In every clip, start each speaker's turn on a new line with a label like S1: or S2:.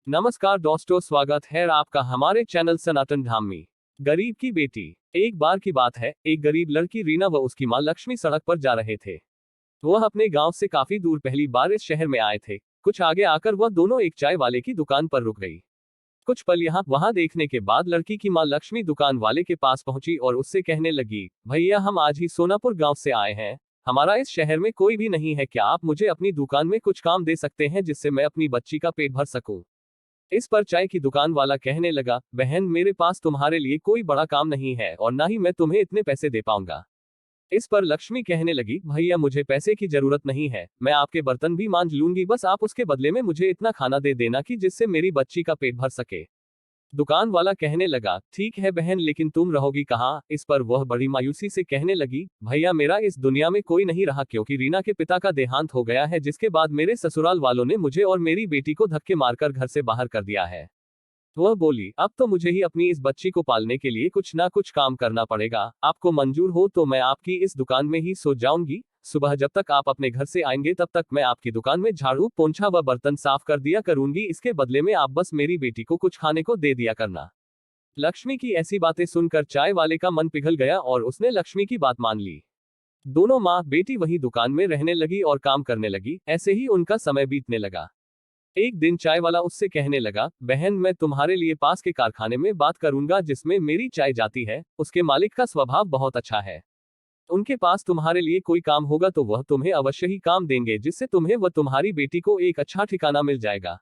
S1: नमस्कार दोस्तों, स्वागत है आपका हमारे चैनल सनातन धाम में। गरीब की बेटी। एक बार की बात है, एक गरीब लड़की रीना व उसकी मां लक्ष्मी सड़क पर जा रहे थे। वह अपने गांव से काफी दूर पहली बार इस शहर में आए थे। कुछ आगे आकर वह दोनों एक चाय वाले की दुकान पर रुक गई। कुछ पल यहाँ वहां देखने के बाद लड़की की मां लक्ष्मी दुकान वाले के पास पहुंची और उससे कहने लगी, भैया हम आज ही सोनापुर गांव से आए हैं। हमारा इस शहर में कोई भी नहीं है, क्या आप मुझे अपनी दुकान में कुछ काम दे सकते हैं जिससे मैं अपनी बच्ची का पेट भर सकूं। इस पर चाय की दुकान वाला कहने लगा, बहन मेरे पास तुम्हारे लिए कोई बड़ा काम नहीं है और ना ही मैं तुम्हें इतने पैसे दे पाऊंगा। इस पर लक्ष्मी कहने लगी, भैया मुझे पैसे की जरूरत नहीं है, मैं आपके बर्तन भी मांज लूंगी, बस आप उसके बदले में मुझे इतना खाना दे देना कि जिससे मेरी बच्ची का पेट भर सके। दुकान वाला कहने लगा, ठीक है बहन, लेकिन तुम रहोगी कहाँ। इस पर वह बड़ी मायूसी से कहने लगी, भैया मेरा इस दुनिया में कोई नहीं रहा, क्योंकि रीना के पिता का देहांत हो गया है, जिसके बाद मेरे ससुराल वालों ने मुझे और मेरी बेटी को धक्के मारकर घर से बाहर कर दिया है। वह बोली, अब तो मुझे ही अपनी इस बच्ची को पालने के लिए कुछ ना कुछ काम करना पड़ेगा। आपको मंजूर हो तो मैं आपकी इस दुकान में ही सो जाऊंगी। सुबह जब तक आप अपने घर से आएंगे तब तक मैं आपकी दुकान में झाड़ू पोंछा व बर्तन साफ कर दिया करूंगी। इसके बदले में आप बस मेरी बेटी को कुछ खाने को दे दिया करना। लक्ष्मी की ऐसी बातें सुनकर चाय वाले का मन पिघल गया और उसने लक्ष्मी की बात मान ली। दोनों माँ बेटी वही दुकान में रहने लगी और काम करने लगी। ऐसे ही उनका समय बीतने लगा। एक दिन चाय वाला उससे कहने लगा, बहन मैं तुम्हारे लिए पास के कारखाने में बात करूंगा जिसमें मेरी चाय जाती है। उसके मालिक का स्वभाव बहुत अच्छा है। उनके पास तुम्हारे लिए कोई काम होगा तो वह तुम्हें अवश्य ही काम देंगे, जिससे तुम्हें व तुम्हारी बेटी को एक अच्छा ठिकाना मिल जाएगा।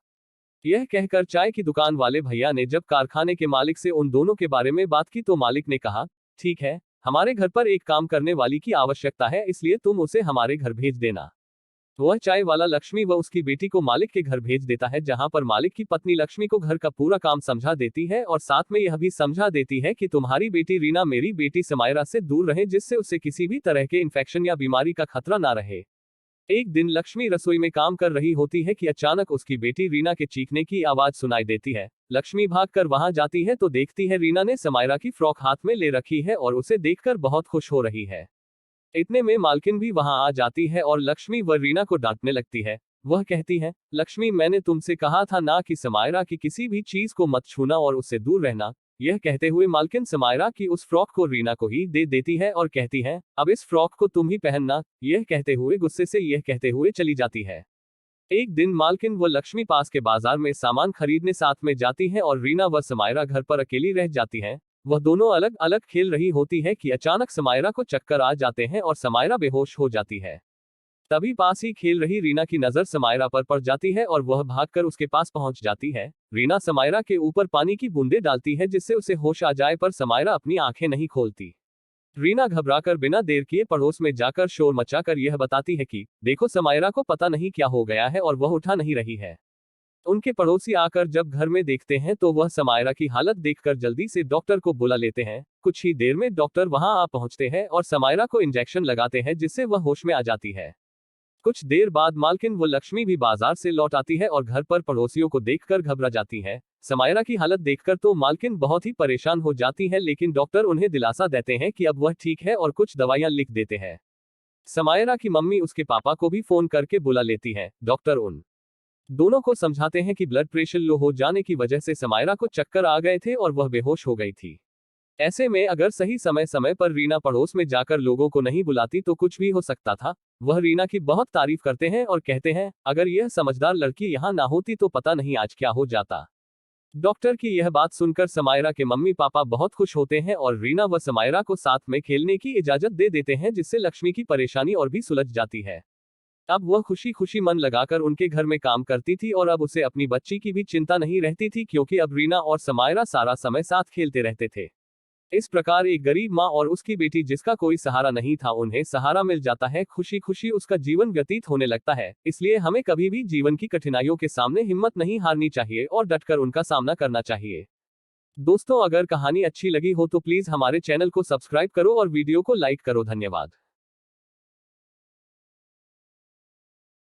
S1: यह कहकर चाय की दुकान वाले भैया ने जब कारखाने के मालिक से उन दोनों के बारे में बात की तो मालिक ने कहा, ठीक है, हमारे घर पर एक काम करने वाली की आवश्यकता है, इसलिए तुम उसे हमारे घर भेज देना। वह चाय वाला लक्ष्मी व उसकी बेटी को मालिक के घर भेज देता है, जहां पर मालिक की पत्नी लक्ष्मी को घर का पूरा काम समझा देती है और साथ में यह भी समझा देती है कि तुम्हारी बेटी रीना मेरी बेटी समायरा से दूर रहे, जिससे उसे किसी भी तरह के इन्फेक्शन या बीमारी का खतरा ना रहे। एक दिन लक्ष्मी रसोई में काम कर रही होती है कि अचानक उसकी बेटी रीना के चीखने की आवाज सुनाई देती है। लक्ष्मी भागकर वहां जाती है तो देखती है रीना ने समायरा की फ्रॉक हाथ में ले रखी है और उसे देखकर बहुत खुश हो रही है। इतने में मालकिन भी वहां आ जाती है और लक्ष्मी व रीना को डांटने लगती है। वह कहती है, लक्ष्मी मैंने तुमसे कहा था ना कि समायरा की किसी भी चीज को मत छूना और उससे दूर रहना। यह कहते हुए मालकिन समायरा की उस फ्रॉक को रीना को ही दे देती है और कहती है, अब इस फ्रॉक को तुम ही पहनना। यह कहते हुए गुस्से से यह कहते हुए चली जाती है। एक दिन मालकिन व लक्ष्मी पास के बाजार में सामान खरीदने साथ में जाती है और रीना व समायरा घर पर अकेली रह जाती हैं। वह दोनों अलग अलग खेल रही होती है कि अचानक समायरा को चक्कर आ जाते हैं और समायरा बेहोश हो जाती है। तभी पास ही खेल रही रीना की नजर समायरा पर पड़ जाती है और वह भागकर उसके पास पहुंच जाती है। रीना समायरा के ऊपर पानी की बूंदें डालती है जिससे उसे होश आ जाए, पर समायरा अपनी आंखें नहीं खोलती। रीना घबराकर बिना देर किए पड़ोस में जाकर शोर मचाकर यह बताती है कि देखो समायरा को पता नहीं क्या हो गया है और वह उठा नहीं रही है। उनके पड़ोसी आकर जब घर में देखते हैं तो वह समायरा की हालत देखकर जल्दी से डॉक्टर को बुला लेते हैं। कुछ ही देर में डॉक्टर वहां आ पहुंचते हैं और समायरा को इंजेक्शन लगाते हैं जिससे वह होश में आ जाती है। कुछ देर बाद मालकिन व लक्ष्मी भी बाजार से लौट आती है और घर पर पड़ोसियों को देखकर घबरा जाती है। समायरा की हालत देखकर तो मालकिन बहुत ही परेशान हो जाती है, लेकिन डॉक्टर उन्हें दिलासा देते हैं कि अब वह ठीक है और कुछ दवाइयां लिख देते हैं। समायरा की मम्मी उसके पापा को भी फोन करके बुला लेती है। डॉक्टर उन दोनों को समझाते हैं कि ब्लड प्रेशर लो हो जाने की वजह से समायरा को चक्कर आ गए थे और वह बेहोश हो गई थी। ऐसे में अगर सही समय समय पर रीना पड़ोस में जाकर लोगों को नहीं बुलाती तो कुछ भी हो सकता था। वह रीना की बहुत तारीफ करते हैं और कहते हैं, अगर यह समझदार लड़की यहाँ ना होती तो पता नहीं आज क्या हो जाता। डॉक्टर की यह बात सुनकर समायरा के मम्मी पापा बहुत खुश होते हैं और रीना व समायरा को साथ में खेलने की इजाजत दे देते हैं, जिससे लक्ष्मी की परेशानी और भी सुलझ जाती है। अब वह खुशी खुशी मन लगाकर उनके घर में काम करती थी और अब उसे अपनी बच्ची की भी चिंता नहीं रहती थी, क्योंकि अब रीना और समायरा सारा समय साथ खेलते रहते थे। इस प्रकार एक गरीब माँ और उसकी बेटी जिसका कोई सहारा नहीं था, उन्हें सहारा मिल जाता है। खुशी खुशी उसका जीवन व्यतीत होने लगता है। इसलिए हमें कभी भी जीवन की कठिनाइयों के सामने हिम्मत नहीं हारनी चाहिए और डटकर उनका सामना करना चाहिए। दोस्तों, अगर कहानी अच्छी लगी हो तो प्लीज हमारे चैनल को सब्सक्राइब करो और वीडियो को लाइक करो। धन्यवाद।